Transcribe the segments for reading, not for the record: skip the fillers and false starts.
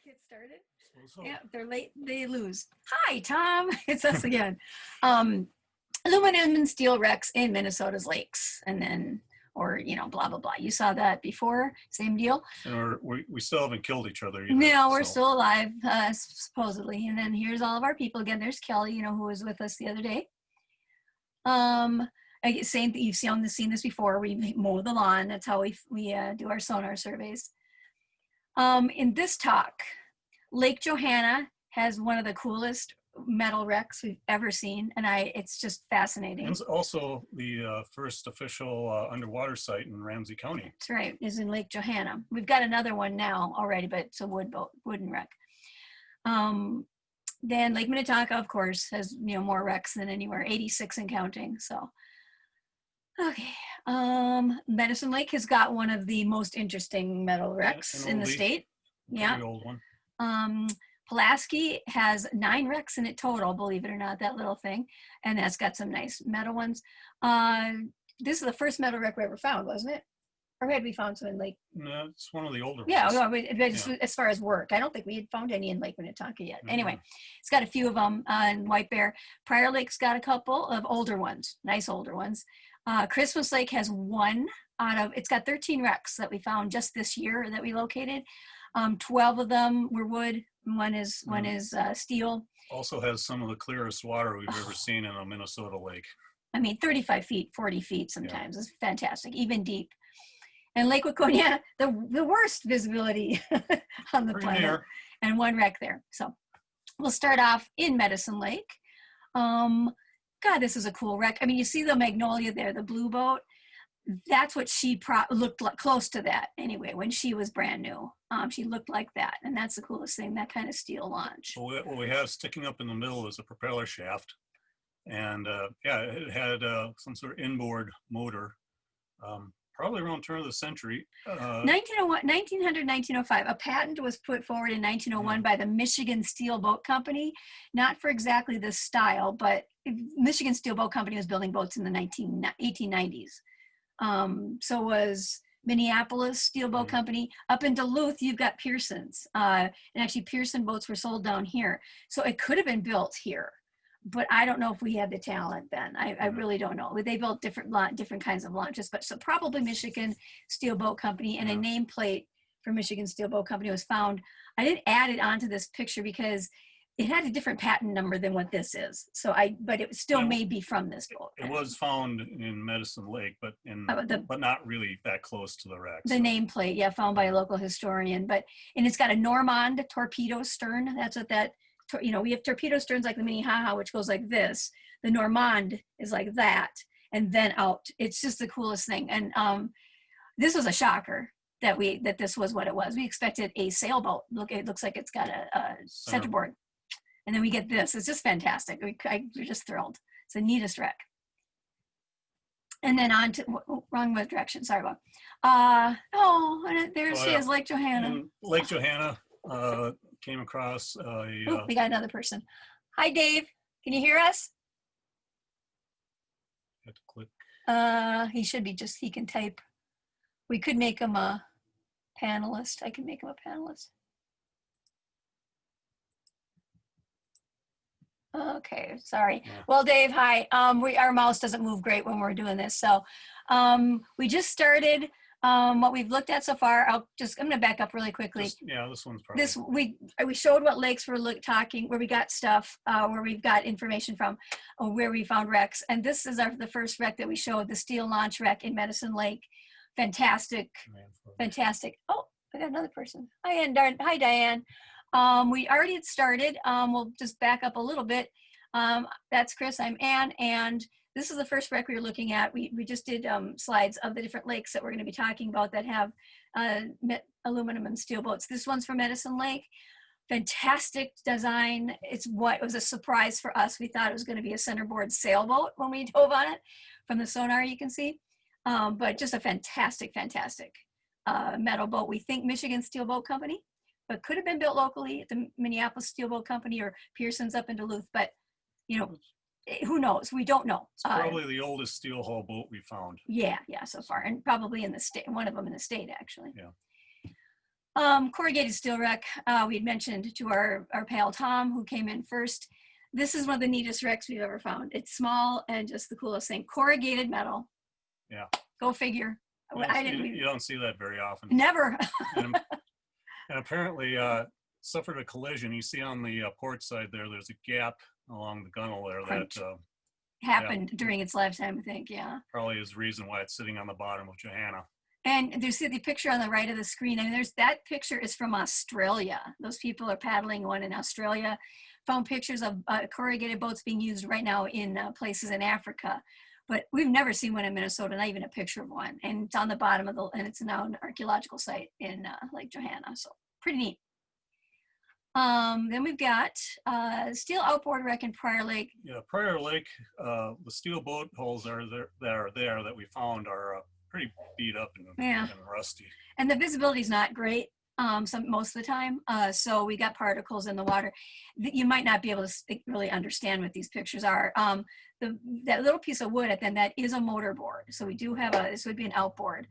Get started. So, Yeah, if they're late, they lose. Hi, Tom. It's us again. Aluminum and steel wrecks in Minnesota's lakes, and then, or blah blah blah. You saw that before. Same deal. and we still haven't killed each other either. No, we're still alive, supposedly. And then here's all of our people again. There's Kelly, who was with us the other day. Same thing. You've seen this before. We mow the lawn. That's how we do our sonar surveys. In this talk, Lake Johanna has one of the coolest metal wrecks we've ever seen, and it's just fascinating. It's also the first official underwater site in Ramsey County. That's right, is in Lake Johanna. We've got another one now already, but it's a wooden wreck. Then Lake Minnetonka, of course, has more wrecks than anywhere, 86 and counting. So, okay. Medicine Lake has got one of the most interesting metal wrecks in the state. Yeah. Old one. Pulaski has 9 wrecks in it total, believe it or not, that little thing. And that's got some nice metal ones. This is the first metal wreck we ever found, wasn't it? Or had we found some in Lake? No, it's one of the older ones. Yeah, as far as work. I don't think we had found any in Lake Minnetonka yet. Mm-hmm. Anyway, it's got a few of them in White Bear. Prior Lake's got a couple of older ones, nice older ones. Christmas Lake has one it's got 13 wrecks that we found just this year that we located. 12 of them were wood. One is steel. Also has some of the clearest water we've ever seen in a Minnesota lake. I mean, 35 feet, 40 feet sometimes. Yeah. It's fantastic, even deep. And Lake Waconia, the worst visibility on the Pretty planet. near. And one wreck there. So we'll start off in Medicine Lake. God, this is a cool wreck. I mean, you see the Magnolia there, the blue boat. That's what she looked like, close to that anyway, when she was brand new. She looked like that, and that's the coolest thing, that kind of steel launch. Well, what we have sticking up in the middle is a propeller shaft, and it had some sort of inboard motor, probably around turn of the century. 1900, 1905. A patent was put forward in 1901 by the Michigan Steel Boat Company, not for exactly this style, but Michigan Steel Boat Company was building boats in the 1890s. So was Minneapolis Steel Boat Company. Up in Duluth, you've got Pearson's. And actually Pearson boats were sold down here. So it could have been built here, but I don't know if we had the talent then. I really don't know. They built different kinds of launches, but so probably Michigan Steel Boat Company, and a nameplate for Michigan Steel Boat Company was found. I didn't add it onto this picture because it had a different patent number than what this is. But it still may be from this boat. It was found in Medicine Lake, but not really that close to the wreck. The nameplate, found by a local historian. And it's got a Normand torpedo stern. That's what we have torpedo sterns like the Minnehaha, which goes like this. The Normand is like that, and then out. It's just the coolest thing. And this was a shocker that this was what it was. We expected a sailboat. It looks like it's got a centerboard. And then we get this. It's just fantastic. We're just thrilled. It's the neatest wreck. And then on to, wrong direction. Sorry about there she is, Lake Johanna. Lake Johanna came across we got another person. Hi, Dave. Can you hear us? Have to click. He should be he can type. We could make him a panelist. I can make him a panelist. Okay, sorry. Yeah. Well, Dave, hi. Our mouse doesn't move great when we're doing this. So we just started what we've looked at so far. I'm going to back up really quickly. This one's probably. We showed what lakes we're talking, where we got stuff, where we've got information from, where we found wrecks. And this is the first wreck that we showed, the steel launch wreck in Medicine Lake. Fantastic. Fantastic. Oh, I got another person. Hi, Diane. We already had started. We'll just back up a little bit. That's Chris, I'm Ann, and this is the first wreck we were looking at. We just did slides of the different lakes that we're going to be talking about that have aluminum and steel boats. This one's from Medicine Lake. Fantastic design. It was a surprise for us. We thought it was going to be a centerboard sailboat when we dove on it. From the sonar, you can see. But just a fantastic metal boat. We think Michigan Steel Boat Company, but could have been built locally at the Minneapolis Steel Boat Company or Pearson's up in Duluth. But, who knows? We don't know. It's probably the oldest steel hull boat we found. Yeah, so far. And probably in the state, one of them in the state, actually. Yeah. Corrugated steel wreck, we had mentioned to our pal Tom, who came in first. This is one of the neatest wrecks we've ever found. It's small and just the coolest thing. Corrugated metal. Yeah. Go figure. You don't see that very often. Never. and apparently suffered a collision. You see on the port side there's a gap along the gunnel there Crunch. That happened during its lifetime, I think. Yeah. Probably is the reason why it's sitting on the bottom of Johanna. And there's the picture on the right of the screen. And that picture is from Australia. Those people are paddling one in Australia. Found pictures of corrugated boats being used right now in places in Africa. But we've never seen one in Minnesota, not even a picture of one. And it's on the bottom of and it's now an archaeological site in Lake Johanna. So pretty neat. Then we've got steel outboard wreck in Prior Lake. Yeah, Prior Lake, the steel boat hulls that we found are pretty beat up and rusty. And the visibility is not great most of the time. So we got particles in the water. You might not be able to really understand what these pictures are. That little piece of wood at the end, that is a motor board. So we do have this would be an outboard.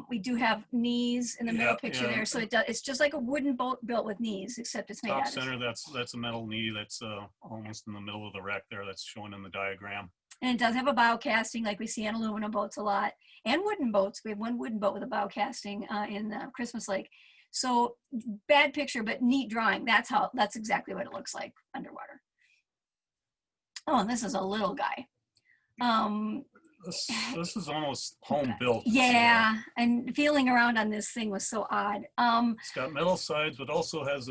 We do have knees in the middle picture there. So it's just like a wooden boat built with knees, except it's made out of center, that's a metal knee that's almost in the middle of the wreck there. That's shown in the diagram. And it does have a bow casting like we see on aluminum boats a lot, and wooden boats. We have one wooden boat with a bow casting in Christmas Lake. So bad picture, but neat drawing. That's exactly what it looks like underwater. Oh, and this is a little guy. This is almost home built. Yeah, and feeling around on this thing was so odd. It's got metal sides, but also has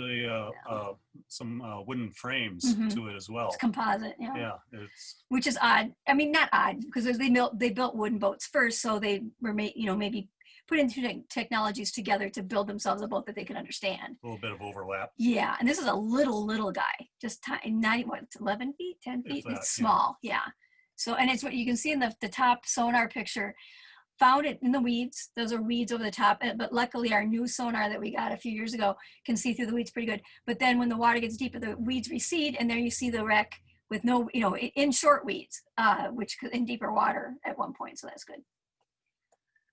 some wooden frames to it as well. It's composite. Yeah. Which is odd. I mean, not odd, because they built wooden boats first, so they were maybe put into technologies together to build themselves a boat that they could understand. A little bit of overlap. Yeah, and this is a little guy, just not even 11 feet, 10 feet. It's small. Yeah. So, and it's what you can see in the top sonar picture. Found it in the weeds. Those are weeds over the top, but luckily our new sonar that we got a few years ago can see through the weeds pretty good. But then when the water gets deeper, the weeds recede, and there you see the wreck with no, in short weeds, which in deeper water at one point. So that's good.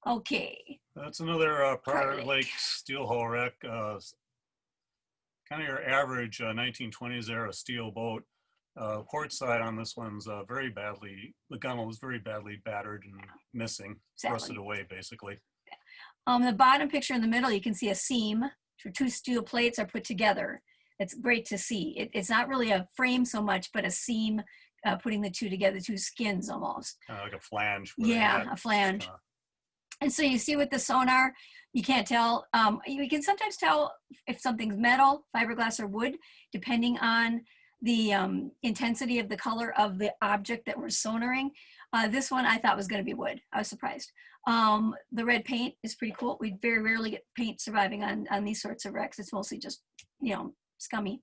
Okay. That's another Prior Lake steel hull wreck. Kind of your average 1920s era steel boat. Port side on this one's the gunnel is very badly battered and missing, rusted away basically. The bottom picture in the middle, you can see a seam where two steel plates are put together. It's great to see. It's not really a frame so much, but a seam putting the two together, two skins almost. Kind of like a flange. Yeah, a flange. And so you see with the sonar, you can't tell. You can sometimes tell if something's metal, fiberglass, or wood, depending on the intensity of the color of the object that we're sonaring. This one I thought was going to be wood. I was surprised. The red paint is pretty cool. We very rarely get paint surviving on these sorts of wrecks. It's mostly just, scummy.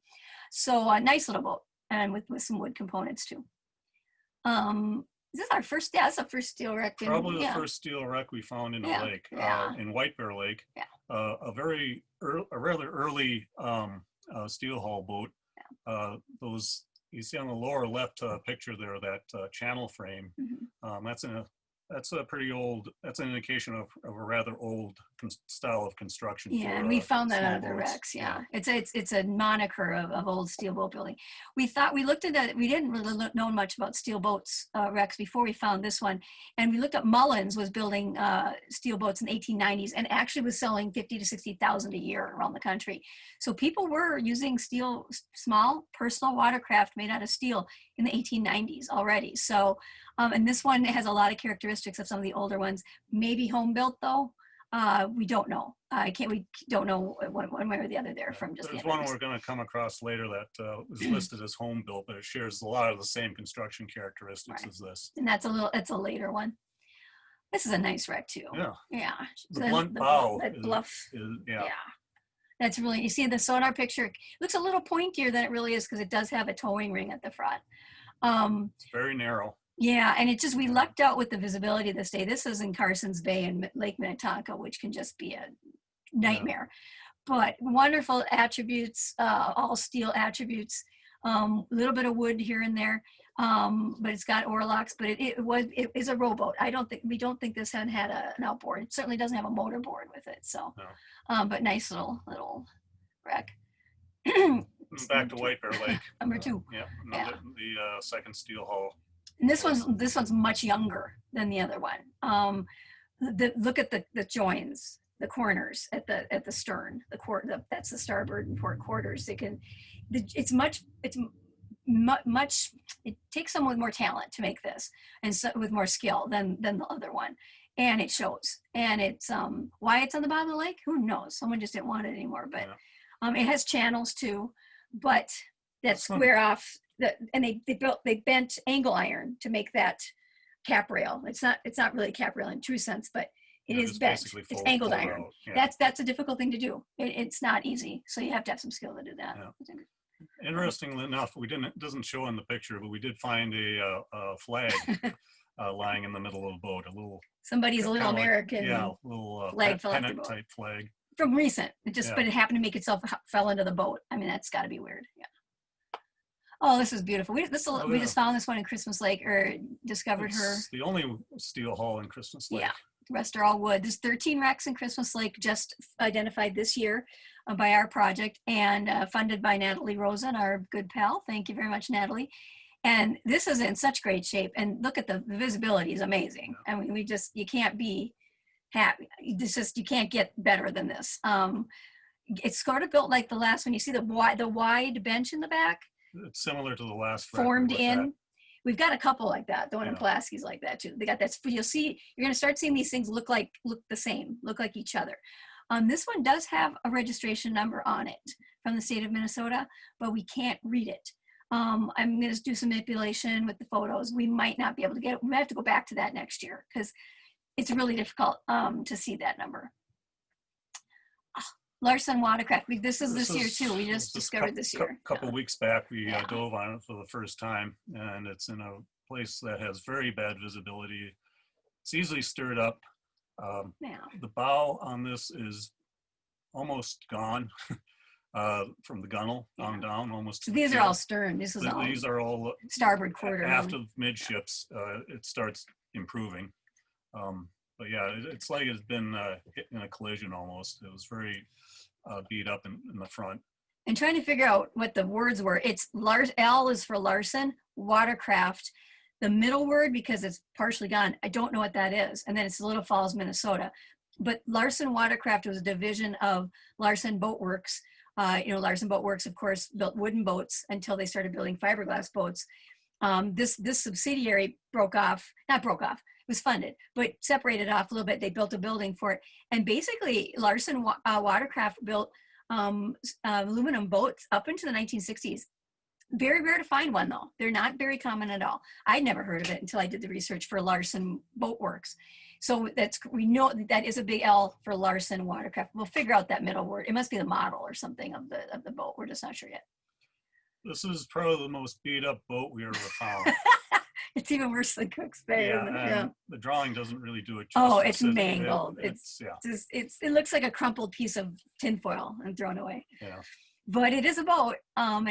So a nice little boat, and with some wood components too. Is this our first? Yeah, it's the first steel wreck. Probably the first steel wreck we found in a lake, in White Bear Lake. Yeah. A rather early steel hull boat. Those you see on the lower left picture there, that channel frame. That's a pretty old. That's an indication of a rather old style of construction. Yeah, and we found that out of the wrecks. Yeah, it's a moniker of old steel boat building. We looked at that. We didn't really know much about steel boats wrecks before we found this one, and we looked up. Mullins was building steel boats in the 1890s, and actually was selling 50 to 60,000 a year around the country. So people were using steel, small personal watercraft made out of steel in the 1890s already. So. And this one has a lot of characteristics of some of the older ones. Maybe home built though. We don't know. We don't know one way or the other there from just. There's one we're going to come across later that is listed as home built, but it shares a lot of the same construction characteristics as this. And it's a later one. This is a nice wreck too. Yeah. Yeah. The blunt bow. That bluff. Yeah. That's really, you see the sonar picture, it looks a little pointier than it really is because it does have a towing ring at the front. It's very narrow. Yeah, and we lucked out with the visibility this day. This is in Carson's Bay in Lake Minnetonka, which can just be a nightmare. But wonderful attributes, all steel attributes, a little bit of wood here and there. but it's got oarlocks, but it is a rowboat. We don't think this had an outboard. It certainly doesn't have a motorboard with it. So, No. but nice little wreck. Back to White Bear Lake. Number 2. The second steel hull. And this one's much younger than the other one. Look at the joins, the corners at the stern. That's the starboard and port quarters. It takes someone with more talent to make this, and so with more skill than the other one, and it shows. And it's why it's on the bottom of the lake, who knows? Someone just didn't want it anymore. But it has channels too, but that square off. And they bent angle iron to make that cap rail. It's not really a cap rail in true sense, but it is bent. It's angled iron. That's a difficult thing to do. It's not easy, so you have to have some skill to do that. Interestingly enough, it doesn't show in the picture, but we did find a flag lying in the middle of the boat. Somebody's little American little flag pennant type flag from recent. But it happened to make itself fell into the boat. I mean, that's got to be weird. Yeah. Oh, this is beautiful. We just found this one in Christmas Lake, or discovered her. It's the only steel hull in Christmas Lake. Yeah, the rest are all wood. There's 13 wrecks in Christmas Lake, just identified this year by our project, and funded by Natalie Rosen, our good pal. Thank you very much, Natalie. And this is in such great shape. And look at the visibility is amazing. I mean, you can't be happy. You can't get better than this. It's sort of built like the last one. You see the wide bench in the back? It's similar to the last formed in. We've got a couple like that. The one in Pulaski's like that too. They got that. You'll see. You're going to start seeing these things look the same, look like each other. This one does have a registration number on it from the state of Minnesota, but we can't read it. I'm going to do some manipulation with the photos. We might not be able to get it. We might have to go back to that next year because it's really difficult to see that number. Larson Watercraft. This year too. We just discovered this year. A couple weeks back, we dove on it for the first time, and it's in a place that has very bad visibility. It's easily stirred up. The bow on this is almost gone from the gunnel on down, almost. So these are all stern. These are all starboard quarter. After midships, it starts improving. But yeah, it's like it's been hit in a collision almost. It was very beat up in the front. And trying to figure out what the words were. It's L is for Larson, Watercraft. The middle word, because it's partially gone, I don't know what that is. And then it's Little Falls, Minnesota. But Larson Watercraft was a division of Larson Boat Works. Larson Boat Works, of course, built wooden boats until they started building fiberglass boats. This subsidiary it was funded, but separated off a little bit. They built a building for it. And basically Larson Watercraft built aluminum boats up into the 1960s. Very rare to find one though. They're not very common at all. I'd never heard of it until I did the research for Larson Boat Works. So we know that is a big L for Larson Watercraft. We'll figure out that middle word. It must be the model or something of the boat. We're just not sure yet. This is probably the most beat up boat we ever found. It's even worse than Cook's Bay. The drawing doesn't really do it justice. Oh, it's mangled. It looks like a crumpled piece of tinfoil and thrown away. Yeah. But it is a boat, and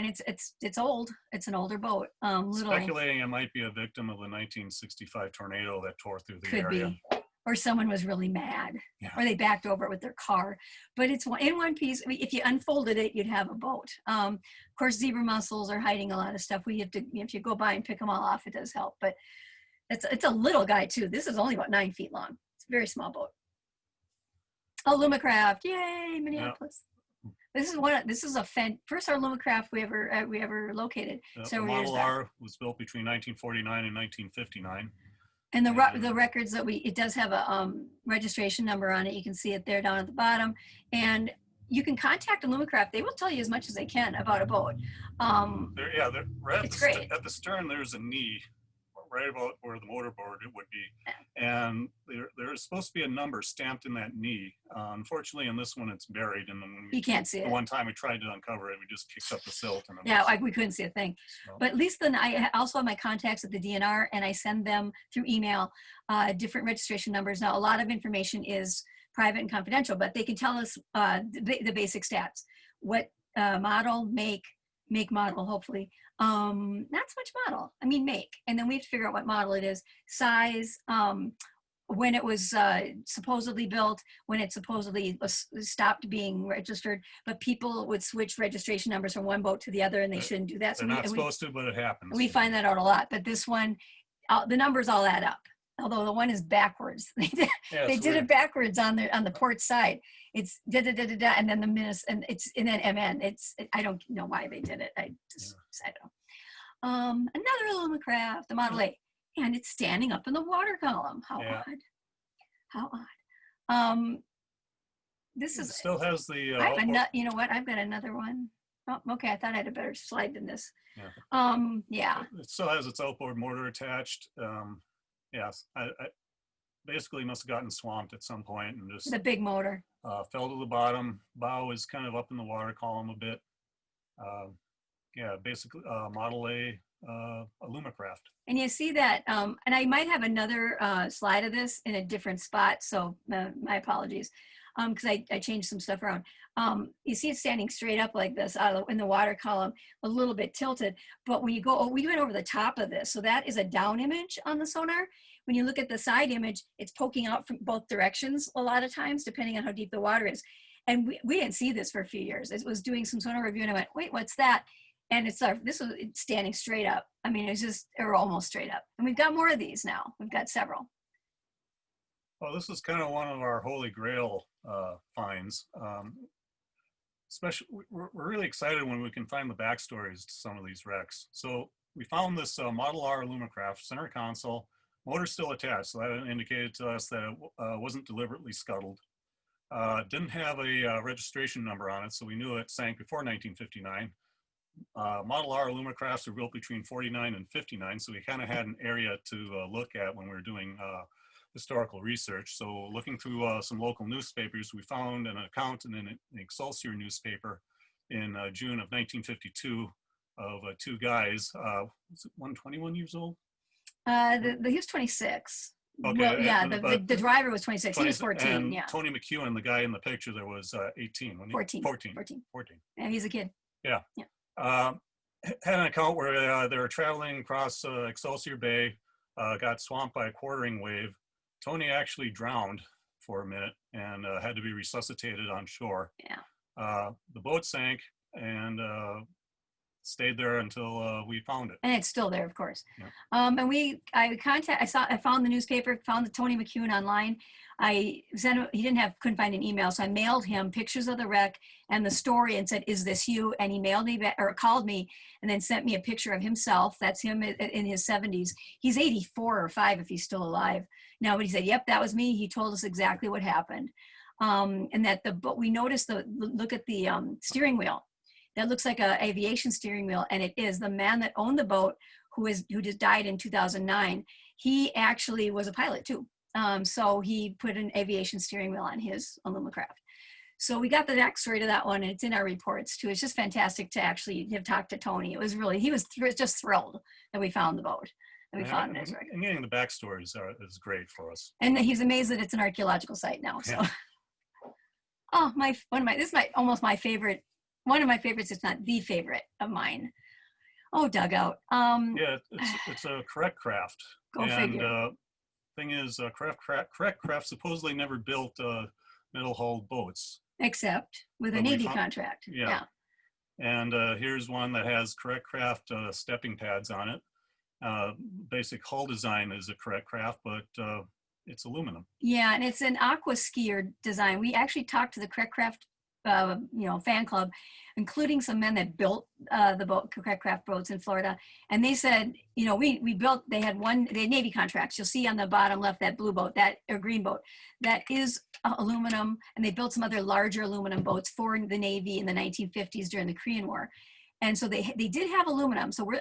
it's old. It's an older boat. Speculating it might be a victim of the 1965 tornado that tore through the area. Could be. Or someone was really mad, or they backed over it with their car. But it's in one piece. I mean, if you unfolded it, you'd have a boat. Of course, zebra mussels are hiding a lot of stuff. If you go by and pick them all off, it does help. But it's a little guy too. This is only about 9 feet long. It's a very small boat. Alumacraft, yay, Minneapolis. Yeah. This is first Alumacraft we ever located. The Model R was built between 1949 and 1959. And the records it does have a registration number on it. You can see it there down at the bottom. And you can contact Alumacraft. They will tell you as much as they can about a boat. It's great. At the stern, there's a knee right about where the motorboard would be. Yeah. And there is supposed to be a number stamped in that knee. Unfortunately, in this one, it's buried. And then you can't see it. The one time we tried to uncover it, we just kicked up the silt. And we couldn't see a thing. So. But at least then I also have my contacts at the DNR, and I send them through email different registration numbers. Now, a lot of information is private and confidential, but they can tell us the basic stats. What model, make, model, hopefully, Not so much model, I mean make. And then we have to figure out what model it is, size, when it was supposedly built, when it supposedly stopped being registered, but people would switch registration numbers from one boat to the other and they shouldn't do that. They're not supposed to, but it happens. We find that out a lot, but this one, the numbers all add up. Although the one is backwards. They did it backwards on the port side. It's da da da da da, and then the minutes, and then MN. I don't know why they did it. I don't know. Another Alumacraft, the Model A, and it's standing up in the water column. How odd. How odd. This is still has the. You know what? I've got another one. Oh, okay. I thought I had a better slide than this. Yeah. It still has its outboard motor attached. Yes, I basically must have gotten swamped at some point and just the big motor fell to the bottom. Bow is kind of up in the water column a bit. Basically Model A Alumacraft. And you see that, and I might have another slide of this in a different spot, so my apologies, because I changed some stuff around. You see it standing straight up like this in the water column, a little bit tilted, but when you go, we went over the top of this, so that is a down image on the sonar. When you look at the side image, it's poking out from both directions a lot of times, depending on how deep the water is. And we didn't see this for a few years. It was doing some sonar review and I went, wait, what's that? And it's standing straight up. I mean, or almost straight up. And we've got more of these now. We've got several. Well, this is kind of one of our holy grail finds. Especially, we're really excited when we can find the backstories to some of these wrecks. So we found this Model R Alumacraft, center console, motor still attached. So that indicated to us that it wasn't deliberately scuttled. Didn't have a registration number on it, so we knew it sank before 1959. Model R Alumacrafts are built between 49 and 59, so we kind of had an area to look at when we were doing historical research. So looking through some local newspapers, we found an account in an Excelsior newspaper in June of 1952 of two guys. Was it one 21 years old? He was 26. Okay. Well, yeah, the driver was 26. He was 14, and yeah. Tony McEwen, the guy in the picture, there was 18. 14. 14. Yeah, he's a kid. Yeah. Had an account where they were traveling across Excelsior Bay, got swamped by a quartering wave. Tony actually drowned for a minute and had to be resuscitated on shore. Yeah. The boat sank and stayed there until we found it. And it's still there, of course. Yeah. And I found the newspaper, found the Tony McEwen online. He couldn't find an email, so I mailed him pictures of the wreck and the story and said, "Is this you?" And he mailed me back, or called me, and then sent me a picture of himself. That's him in his 70s. He's 84 or 5 if he's still alive now. But he said, "Yep, that was me." He told us exactly what happened, but we noticed look at the steering wheel. That looks like an aviation steering wheel, and it is. The man that owned the boat, who just died in 2009, he actually was a pilot too. So he put an aviation steering wheel on his Alumacraft. So we got the backstory to that one, and it's in our reports too. It's just fantastic to actually have talked to Tony. It was really, he was just thrilled that we found the boat, that we found his wreck. And getting the backstories is great for us. And he's amazed that it's an archaeological site now. So, yeah. This is almost my favorite. One of my favorites, if not the favorite of mine. Oh, dugout. Yeah, it's a correct craft. Go figure. Thing is, correct craft supposedly never built metal-hulled boats. Except with a Navy contract. Yeah. And here's one that has correct craft stepping pads on it. Basic hull design is a correct craft, but it's aluminum. Yeah, and it's an aqua skier design. We actually talked to the correct craft fan club, including some men that built the correct craft boats in Florida. And they said, they had Navy contracts. You'll see on the bottom left, that blue boat, or green boat, that is aluminum. And they built some other larger aluminum boats for the Navy in the 1950s during the Korean War. And so they did have aluminum. So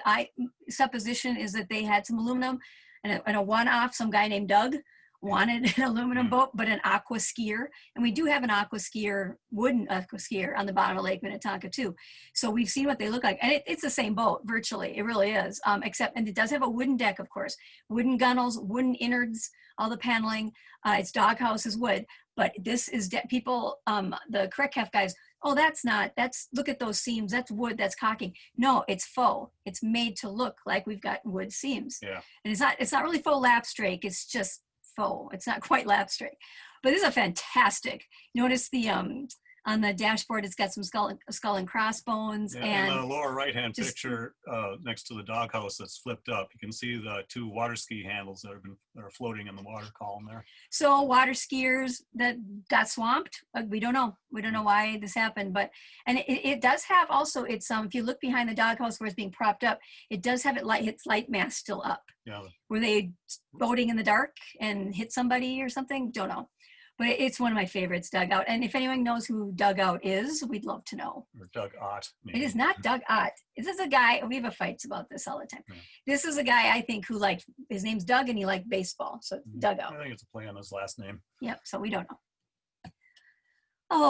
supposition is that they had some aluminum and a one-off, some guy named Doug wanted an aluminum boat, but an aqua skier. And we do have an aqua skier, wooden aqua skier on the bottom of Lake Minnetonka too. So we've seen what they look like. And it's the same boat, virtually. It really is. And it does have a wooden deck, of course. Wooden gunnels, wooden innards, all the paneling. Its doghouse is wood. But this is, people, the correct craft guys oh, look at those seams. That's wood, that's caulking. No, it's faux. It's made to look like we've got wood seams. Yeah. And it's not really faux lapstrake. It's just faux. It's not quite lapstrake. But this is a fantastic. Notice the on the dashboard, it's got some skull and crossbones. Yeah, and in the lower right-hand picture, next to the doghouse that's flipped up, you can see the 2 water ski handles that are floating in the water column there. So water skiers that got swamped, we don't know. We don't know why this happened, and it does have also, it's if you look behind the doghouse where it's being propped up, it does have its light mast still up. Yeah. Were they boating in the dark and hit somebody or something? Don't know. But it's one of my favorites, Dugout. And if anyone knows who Dugout is, we'd love to know. Or Doug Ott. Maybe. It is not Doug Ott. This is a guy, we have fights about this all the time. Yeah. This is a guy I think who his name's Doug and he liked baseball. So Dugout. I think it's a play on his last name. Yep, so we don't know.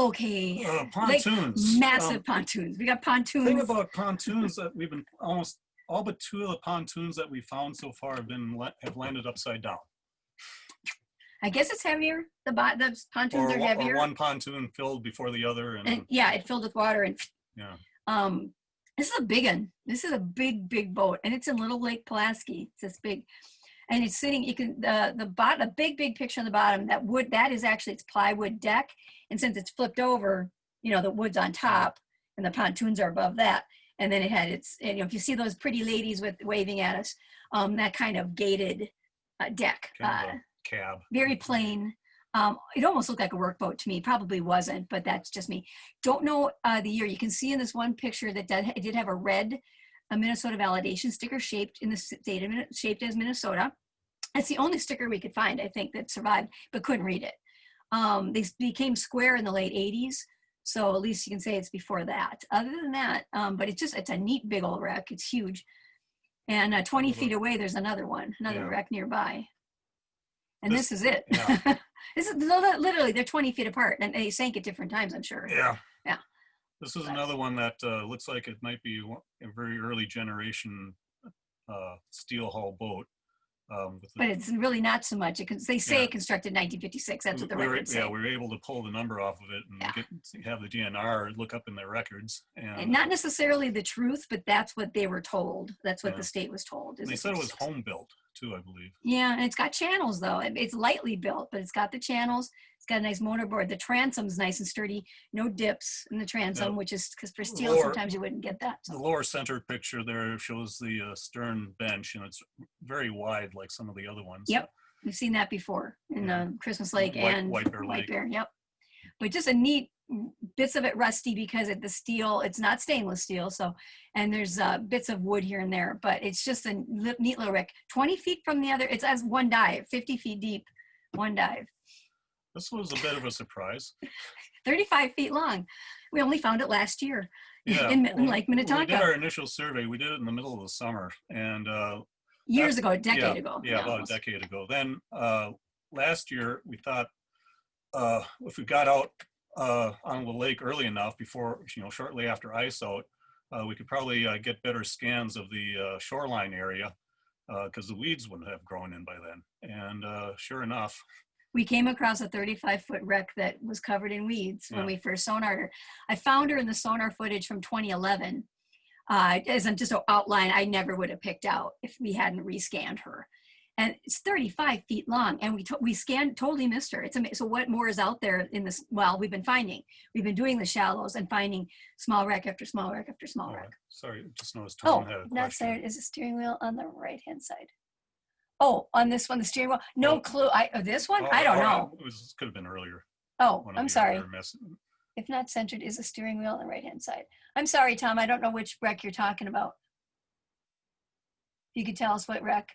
Okay. Pontoons. Massive pontoons. We got pontoons. The thing about pontoons that we've been almost all but 2 of the pontoons that we found so far have landed upside down. I guess it's heavier. The pontoons are heavier. Or one pontoon filled before the other. And yeah, it filled with water. And yeah. This is a big one. This is a big boat, and it's in Little Lake Pulaski. It's this big, and it's sitting. You can the big picture on the bottom. That is actually its plywood deck, and since it's flipped over, the wood's on top, and the pontoons are above that. And then it had if you see those pretty ladies waving at us, that kind of gated deck. Cab. Very plain. It almost looked like a workboat to me. Probably wasn't, but that's just me. Don't know the year. You can see in this one picture that it did have a Minnesota validation sticker shaped in the state of shaped as Minnesota. That's the only sticker we could find, I think, that survived, but couldn't read it. They became square in the late 80s, so at least you can say it's before that. Other than that, but it's a neat big old wreck. It's huge, and 20 feet away there's another wreck nearby. And this is it. Yeah. This is literally, they're 20 feet apart, and they sank at different times, I'm sure. Yeah. Yeah. This is another one that looks like it might be a very early generation steel hull boat. But it's really not so much. They say constructed 1956. That's what the records say. Yeah, we were able to pull the number off of it and have the DNR look up in their records. And not necessarily the truth, but that's what they were told. That's what the state was told. They said it was home built too, I believe. Yeah, and it's got channels though. It's lightly built, but it's got the channels. It's got a nice motorboard. The transom's nice and sturdy. No dips in the transom, which is because for steel sometimes you wouldn't get that. So. The lower center picture there shows the stern bench, and it's very wide like some of the other ones. Yep, we've seen that before in Christmas Lake and White Bear. Yep, but just a neat bits of it rusty because the steel, it's not stainless steel, so, and there's bits of wood here and there, but it's just a neat little wreck. 20 feet from the other, it's as one dive, 50 feet deep, one dive. This was a bit of a surprise. 35 feet long. We only found it last year in Lake Minnetonka. We did our initial survey. We did it in the middle of the summer, and years ago, a decade ago. Yeah, about a decade ago. Then last year we thought if we got out on the lake early enough before, shortly after ice out, we could probably get better scans of the shoreline area because the weeds wouldn't have grown in by then. And sure enough, we came across a 35-foot wreck that was covered in weeds when we first sonared her. I found her in the sonar footage from 2011. As just an outline, I never would have picked out if we hadn't rescanned her. And it's 35 feet long, and we scanned, totally missed her. It's amazing. So what more is out there in this? Well, we've been doing the shallows and finding small wreck after small wreck after small wreck. Sorry, just noticed Tom had a question. That's there. Is the steering wheel on the right-hand side? Oh, on this one, the steering wheel? No clue. This one? I don't know. It could have been earlier. Oh, I'm sorry. If not centered, is the steering wheel on the right-hand side? I'm sorry, Tom. I don't know which wreck you're talking about. If you could tell us what wreck.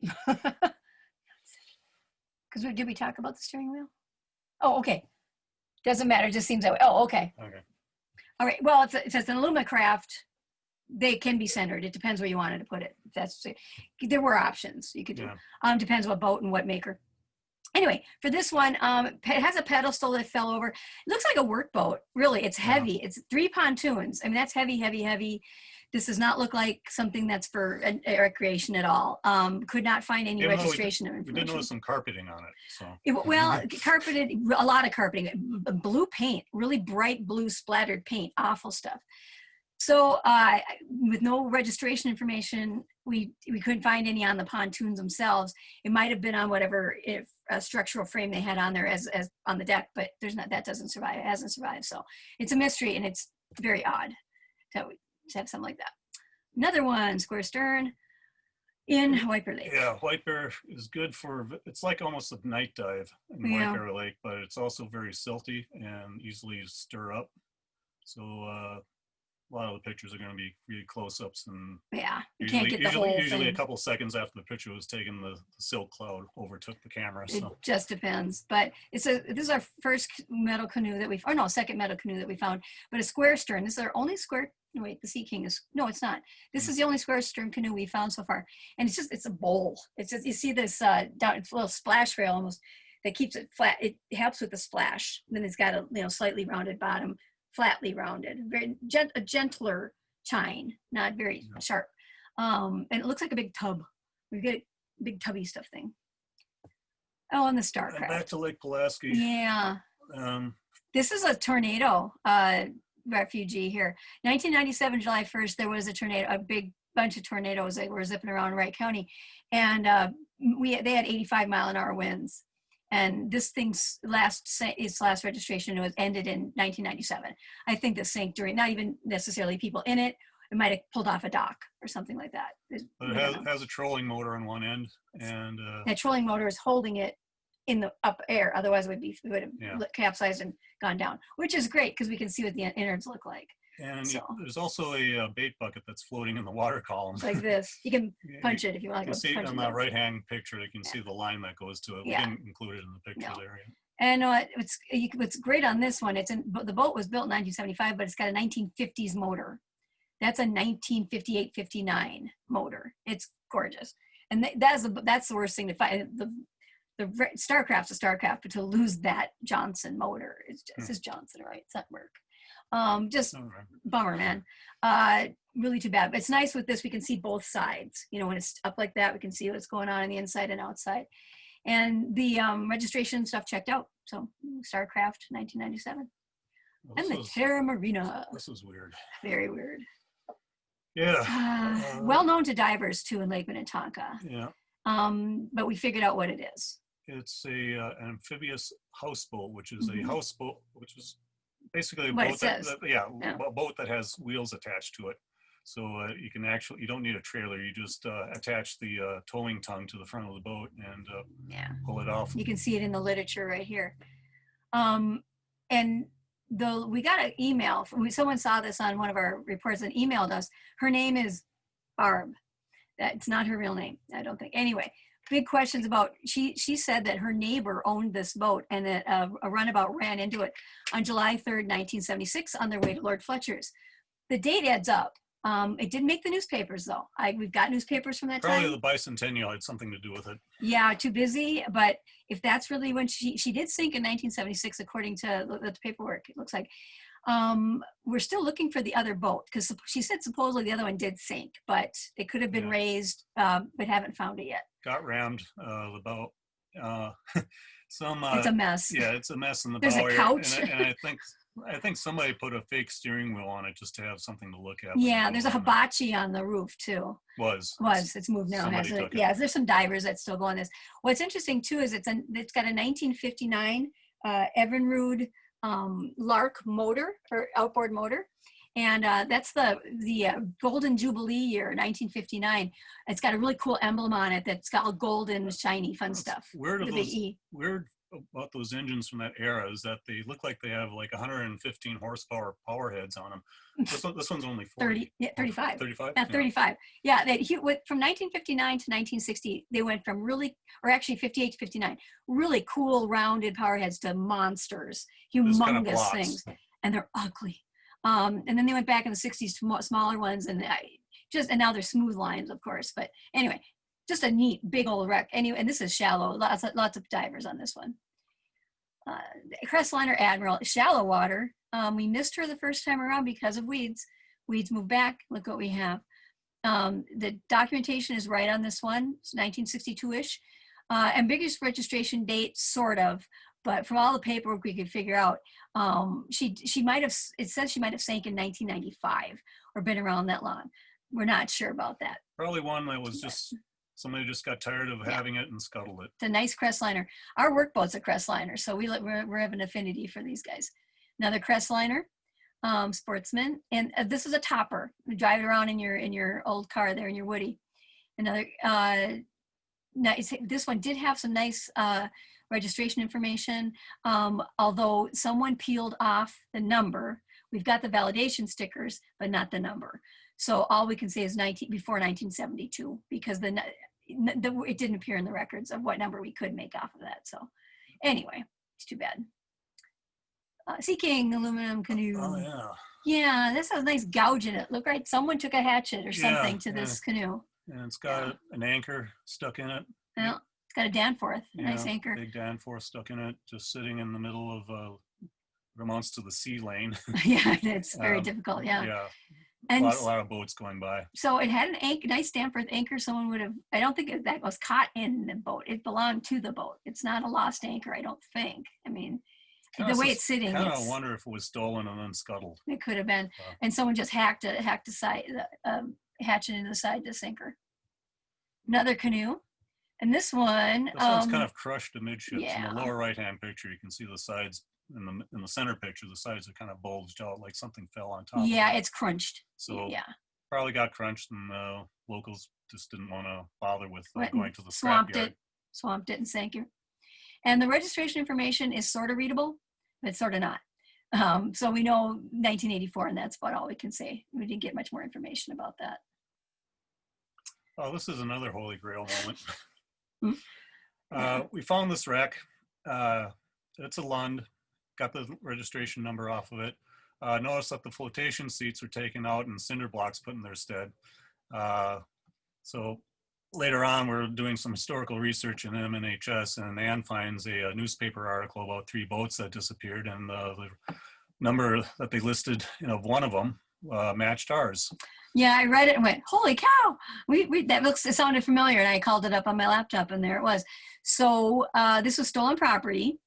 Because did we talk about the steering wheel? Oh, okay. Doesn't matter. It just seems that way. Oh, okay. Okay. All right. Well, it says an Alumacraft. They can be centered. It depends where you wanted to put it. There were options you could do. Depends what boat and what maker. Anyway, for this one, it has a pedestal that fell over. It looks like a workboat. Really, it's heavy. It's 3 pontoons. I mean, that's heavy, heavy, heavy. This does not look like something that's for recreation at all. Could not find any registration information. We did notice some carpeting on it. So well, carpeted, a lot of carpeting, blue paint, really bright blue splattered paint, awful stuff. So with no registration information, we couldn't find any on the pontoons themselves. It might have been on whatever structural frame they had on there as on the deck, but there's not, that doesn't survive. It hasn't survived. So it's a mystery, and it's very odd to have something like that. Another one, square stern in White Bear Lake. Yeah, White Bear is good for, it's like almost a night dive in White Bear Lake, but it's also very silty and easily stir up. So a lot of the pictures are going to be really close-ups, and you can't get the whole thing. Usually a couple seconds after the picture was taken, the silt cloud overtook the camera. So. It just depends, but this is our first metal canoe that we've, or no, second metal canoe that we found, but a square stern. This is our only square. Wait, the Sea King is, no, it's not. This is the only square stern canoe we found so far, and it's a bowl. It's just, you see this down, it's a little splash rail almost that keeps it flat. It helps with the splash. Then it's got a slightly rounded bottom, flatly rounded, very a gentler chine, not very sharp. And it looks like a big tub. We get a big tubby stuff thing. Oh, and the Starcraft. And back to Lake Pulaski. Yeah. This is a tornado refugee here. 1997, July 1st, there was a tornado, a big bunch of tornadoes that were zipping around Wright County, and they had 85-mile-an-hour winds. And this thing's its last registration was ended in 1997. I think this sank during, not even necessarily people in it. It might have pulled off a dock or something like that. But it has a trolling motor on one end, and that trolling motor is holding it in the up air. Otherwise, it would have capsized and gone down, which is great because we can see what the innards look like. And there's also a bait bucket that's floating in the water column. Like this. You can punch it if you want. You can see on that right-hand picture, you can see the line that goes to it. We didn't include it in the picture there. And what's great on this one, the boat was built in 1975, but it's got a 1950s motor. That's a 1958-59 motor. It's gorgeous. And that's the worst thing to find. The Starcraft's a Starcraft, but to lose that Johnson motor, it's just Johnson, right? It's not work. Just bummer, man. Really too bad. But it's nice with this, we can see both sides. When it's up like that, we can see what's going on the inside and outside. And the registration stuff checked out. So Starcraft 1997. And the Terra Marina. This is weird. Very weird. Yeah. Well known to divers too in Lake Minnetonka. Yeah. But we figured out what it is. It's an amphibious houseboat, which is a houseboat, which is basically a boat a boat that has wheels attached to it. So you don't need a trailer. You just attach the towing tongue to the front of the boat and pull it off. You can see it in the literature right here. And we got an email someone saw this on one of our reports and emailed us. Her name is Barb. That's not her real name, I don't think. Anyway, big questions about, she said that her neighbor owned this boat and that a runabout ran into it on July 3rd, 1976 on their way to Lord Fletcher's. The date adds up. It didn't make the newspapers though. We've got newspapers from that time. Probably the bicentennial had something to do with it. Yeah, too busy. But if that's really when she did sink in 1976, according to the paperwork, it looks like. We're still looking for the other boat because she said supposedly the other one did sink, but it could have been raised, but haven't found it yet. Got rammed the boat. It's a mess. Yeah, it's a mess in the bow. There's a couch. And I think somebody put a fake steering wheel on it just to have something to look at. Yeah, there's a hibachi on the roof too. It's moved now, hasn't it? Yeah, there's some divers that still go on this. What's interesting too is it's got a 1959 Evinrude Lark motor or outboard motor, and that's the Golden Jubilee year, 1959. It's got a really cool emblem on it that's got all golden, shiny, fun stuff. Weird about those engines from that era is that they look like they have like 115 horsepower power heads on them. This one's only 40. 35. 35? Yeah, 35. Yeah, from 1959 to 1960, they went from actually 58 to 59, really cool rounded power heads to monsters, humongous things. And they're ugly. And then they went back in the 60s to smaller ones, and now they're smooth lines, of course. But anyway, just a neat big old wreck. Anyway, and this is shallow. Lots of divers on this one. Crestliner Admiral, shallow water. We missed her the first time around because of weeds. Weeds moved back. Look what we have. The documentation is right on this one. It's 1962-ish. Ambiguous registration date, sort of, but from all the paperwork we could figure out, she might have. It says she might have sank in 1995 or been around that long. We're not sure about that. Probably one that was just somebody just got tired of having it and scuttled it. It's a nice Crestliner. Our workboat's a Crestliner, so we have an affinity for these guys. Another Crestliner, Sportsman, and this is a topper. You drive it around in your old car there in your Woody. Another. Nice. This one did have some nice registration information, although someone peeled off the number. We've got the validation stickers, but not the number. So all we can say is before 1972, because it didn't appear in the records of what number we could make off of that. So anyway, it's too bad. Sea King aluminum canoe. Oh yeah. Yeah, this has a nice gouge in it. Look, right, someone took a hatchet or something to this canoe. And it's got an anchor stuck in it. Well, it's got a Danforth, a nice anchor. Big Danforth stuck in it, just sitting in the middle of what amounts to the sea lane. Yeah, it's very difficult. Yeah. Yeah. And a lot of boats going by. So it had an nice Danforth anchor. Someone would have. I don't think that was caught in the boat. It belonged to the boat. It's not a lost anchor, I don't think. I mean, the way it's sitting. I kind of wonder if it was stolen and then scuttled. It could have been, and someone just hacked the hatchet into the side to sink her. Another canoe, and this one. This one's kind of crushed amidships. In the lower right-hand picture, you can see the sides. In the center picture, the sides are kind of bulged out, like something fell on top. Yeah, it's crunched. So probably got crunched, and locals just didn't want to bother with going to the scrapyard. Swamped it, and sank it. And the registration information is sort of readable, but sort of not. So we know 1984, and that's about all we can say. We didn't get much more information about that. Oh, this is another Holy Grail moment. We found this wreck. It's a Lund. Got the registration number off of it. Noticed that the flotation seats were taken out and cinder blocks put in their stead. So later on, we're doing some historical research in MNHS, and Ann finds a newspaper article about 3 boats that disappeared, and the number that they listed of one of them matched ours. Yeah, I read it and went, holy cow! It sounded familiar, and I called it up on my laptop, and there it was. So this was stolen property.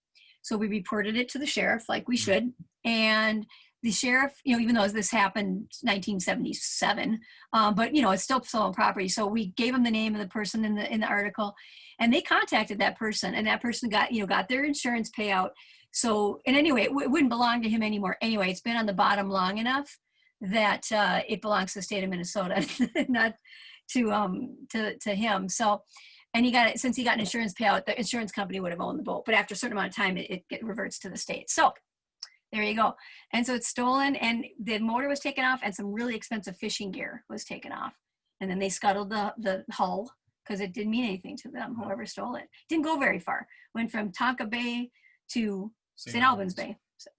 So we reported it to the sheriff, like we should. And the sheriff, even though this happened 1977, but it's still stolen property. So we gave him the name of the person in the article, and they contacted that person, and that person got their insurance payout. So, and anyway, it wouldn't belong to him anymore. Anyway, it's been on the bottom long enough that it belongs to the state of Minnesota, not to him. So. And since he got an insurance payout, the insurance company would have owned the boat. But after a certain amount of time, it reverts to the state. So there you go. And so it's stolen, and the motor was taken off, and some really expensive fishing gear was taken off. And then they scuttled the hull because it didn't mean anything to them, whoever stole it. Didn't go very far. Went from Tonka Bay to St. Albans Bay. So.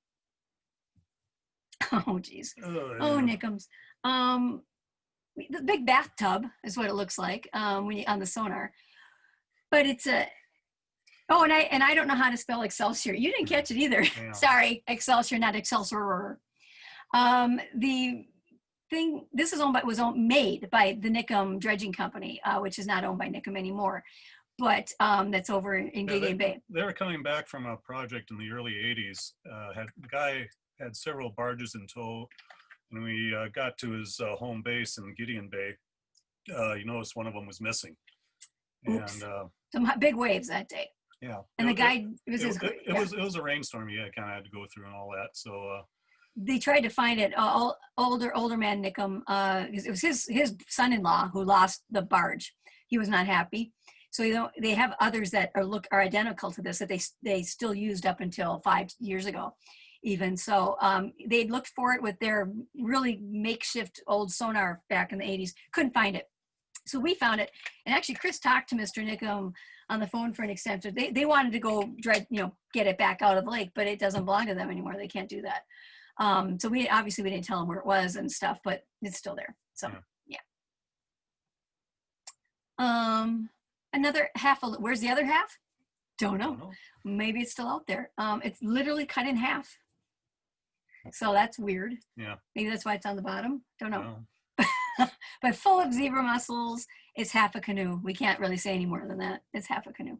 Oh, geez. Oh, Nickums. The big bathtub is what it looks like when on the sonar. But it's and I don't know how to spell Excelsior. You didn't catch it either. Yeah. Sorry, Excelsior, not Excelsior. The thing, this is made by the Nickum Dredging Company, which is not owned by Nickum anymore, but that's over in Gideon Bay. They were coming back from a project in the early 80s. The guy had several barges in tow, and we got to his home base in Gideon Bay. You noticed one of them was missing. Oops. And some big waves that day. Yeah. And it was a rainstorm. Yeah, kind of had to go through and all that. So they tried to find it. Older man Nickum. It was his son-in-law who lost the barge. He was not happy. So they have others that are identical to this that they still used up until 5 years ago, even. So they looked for it with their really makeshift old sonar back in the 80s. Couldn't find it. So we found it, and actually Chris talked to Mr. Nickum on the phone for an extension. They wanted to go get it back out of the lake, but it doesn't belong to them anymore. They can't do that. So we didn't tell them where it was and stuff, but it's still there. So yeah. another half. Where's the other half? Don't Don't know. know. Maybe it's still out there. It's literally cut in half. So that's weird. Yeah. Maybe that's why it's on the bottom. Don't know. No. But full of zebra mussels. It's half a canoe. We can't really say any more than that. It's half a canoe.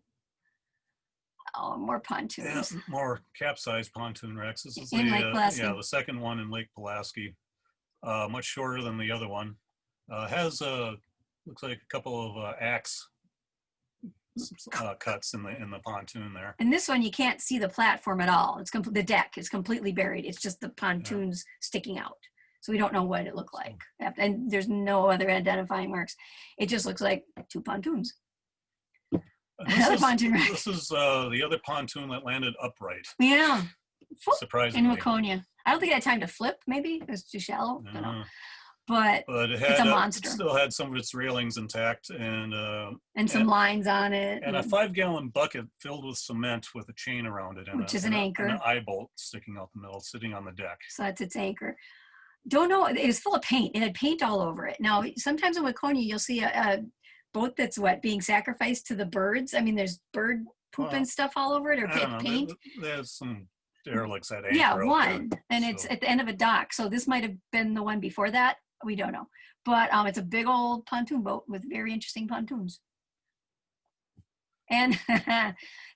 Oh, more pontoons. Yeah, more capsized pontoon wrecks. This is In Lake Pulaski. the second one in Lake Pulaski. Much shorter than the other one. Has looks like a couple of axe cuts in the pontoon there. And this one, you can't see the platform at all. It's the deck is completely buried. It's just the pontoons sticking out. So we don't know what it looked like. And there's no other identifying marks. It just looks like two pontoons. Another pontoon wreck. This is the other pontoon that landed upright. Yeah. Surprisingly. In Waconia. I don't think it had time to flip, maybe. It was too shallow. I don't know. But it's a monster. It still had some of its railings intact and some lines on it. And a 5-gallon bucket filled with cement with a chain around it. Which is an anchor. And an eye bolt sticking out the middle, sitting on the deck. So that's its anchor. Don't know. It was full of paint. It had paint all over it. Now, sometimes in Waconia, you'll see a boat that's being sacrificed to the birds. I mean, there's bird poop and stuff all over it, or paint. There's some derelicts at anchor. Yeah, one. And it's at the end of a dock. So this might have been the one before that. We don't know. But it's a big old pontoon boat with very interesting pontoons. And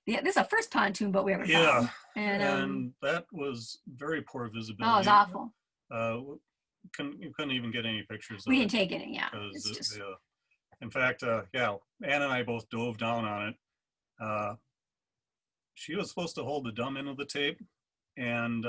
this is the first pontoon boat we ever found. And that was very poor visibility. Oh, it was awful. You couldn't even get any pictures of it. We didn't take any, yeah. It's just... in fact, Ann and I both dove down on it. She was supposed to hold the dumb end of the tape, and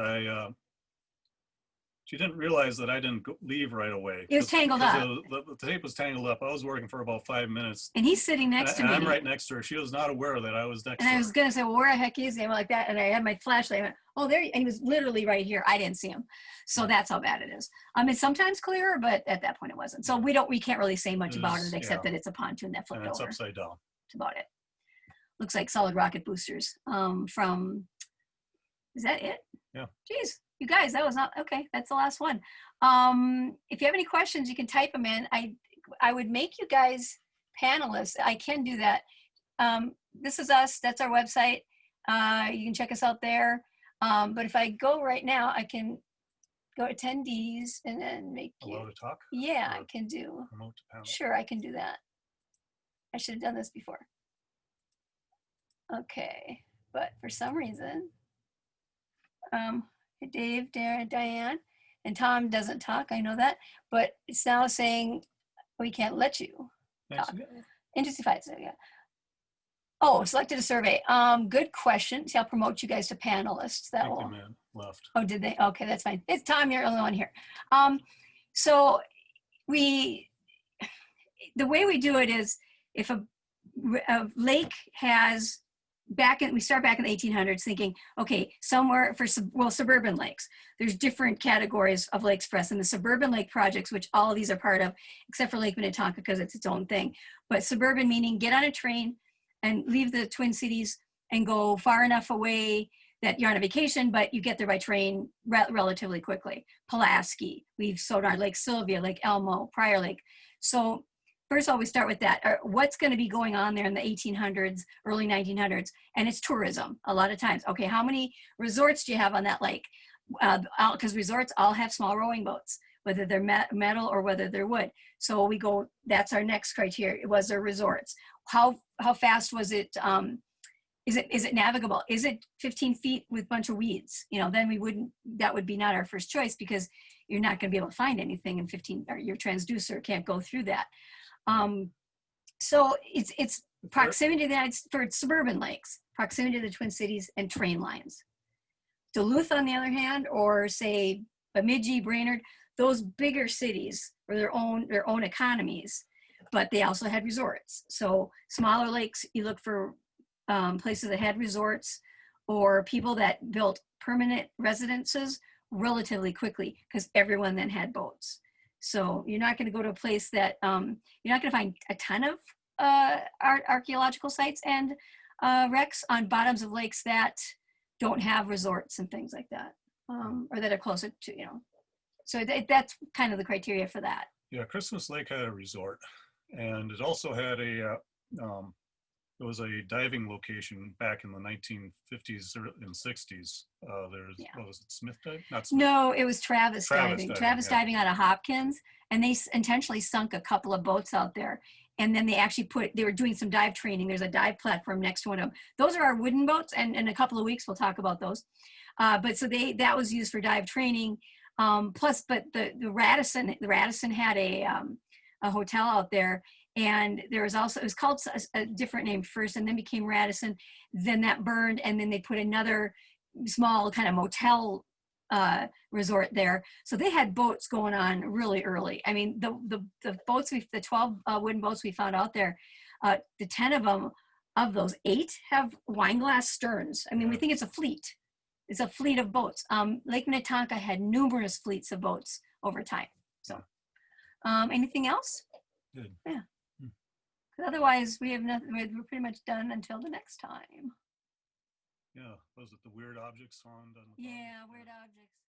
she didn't realize that I didn't leave right away. It was tangled up. The tape was tangled up. I was working for about 5 minutes. And he's sitting next to me. And I'm right next to her. She was not aware that I was next to her. And I was going to say, well, where the heck is he? I'm like that. And I had my flashlight. I went, oh, there. And he was literally right here. I didn't see him. So that's how bad it is. It's sometimes clearer, but at that point it wasn't. So we can't really say much about it except that it's a pontoon that flipped over. It's upside down. That's about it. Looks like solid rocket boosters from, is that it? Yeah. Geez. You guys, that was not, okay, that's the last one. If you have any questions, you can type them in. I would make you guys panelists. I can do that. This is us, that's our website. You can check us out there. But if I go right now, I can go attendees and then make you. Allow to talk? Yeah, I can do. Promote to panel. Sure, I can do that. I should have done this before. Okay, but for some reason, Dave, Darren, Diane, and Tom doesn't talk, I know that, but it's now saying we can't let you talk. Interesting fights, yeah. Oh, selected a survey. Good question. See, I'll promote you guys to panelists. That will. Man left. Oh, did they? Okay, that's fine. It's Tom, you're the only one here. So the way we do it is if a lake has, we start back in the 1800s thinking, okay, somewhere for, suburban lakes, there's different categories of lakes for us. And the suburban lake projects, which all of these are part of, except for Lake Minnetonka because it's its own thing. But suburban meaning get on a train and leave the Twin Cities and go far enough away that you're on a vacation, but you get there by train relatively quickly. Pulaski, we've Sonar, Lake Sylvia, Lake Elmo, Prior Lake. So first of all, we start with that. What's going to be going on there in the 1800s, early 1900s? And it's tourism a lot of times. Okay, how many resorts do you have on that lake? Because resorts all have small rowing boats, whether they're metal or whether they're wood. So we go, that's our next criteria. Was there resorts? How fast was it? Is it navigable? Is it 15 feet with a bunch of weeds? Then that would be not our first choice because you're not going to be able to find anything in 15, or your transducer can't go through that. So it's proximity to the United States for suburban lakes, proximity to the Twin Cities and train lines. Duluth, on the other hand, or say Bemidji, Brainerd, those bigger cities were their own economies, but they also had resorts. So smaller lakes, you look for places that had resorts or people that built permanent residences relatively quickly because everyone then had boats. So you're not going to go to a place that you're not going to find a ton of archaeological sites and wrecks on bottoms of lakes that don't have resorts and things like that, or that are closer to, So that's kind of the criteria for that. Yeah, Christmas Lake had a resort, and it also had a there was a diving location back in the 1950s and 60s. There's, what was it, Smith Dive? Not Smith. No, it was Travis diving. Travis diving out of Hopkins, and they intentionally sunk a couple of boats out there. And then they actually they were doing some dive training. There's a dive platform next to one of them. Those are our wooden boats, and in a couple of weeks we'll talk about those. But so that was used for dive training. Plus, but the Radisson had a hotel out there. And there was also, it was called a different name first and then became Radisson. Then that burned, and then they put another small kind of motel resort there. So they had boats going on really early. I mean, the boats, the 12 wooden boats we found out there, the 10 of them, of those 8 have wine glass sterns. I mean, we think it's a fleet. It's a fleet of boats. Lake Minnetonka had numerous fleets of boats over time. So anything else? Good. Yeah. Otherwise, we have nothing. We're pretty much done until the next time. Yeah, was it the weird objects found? Yeah, weird objects.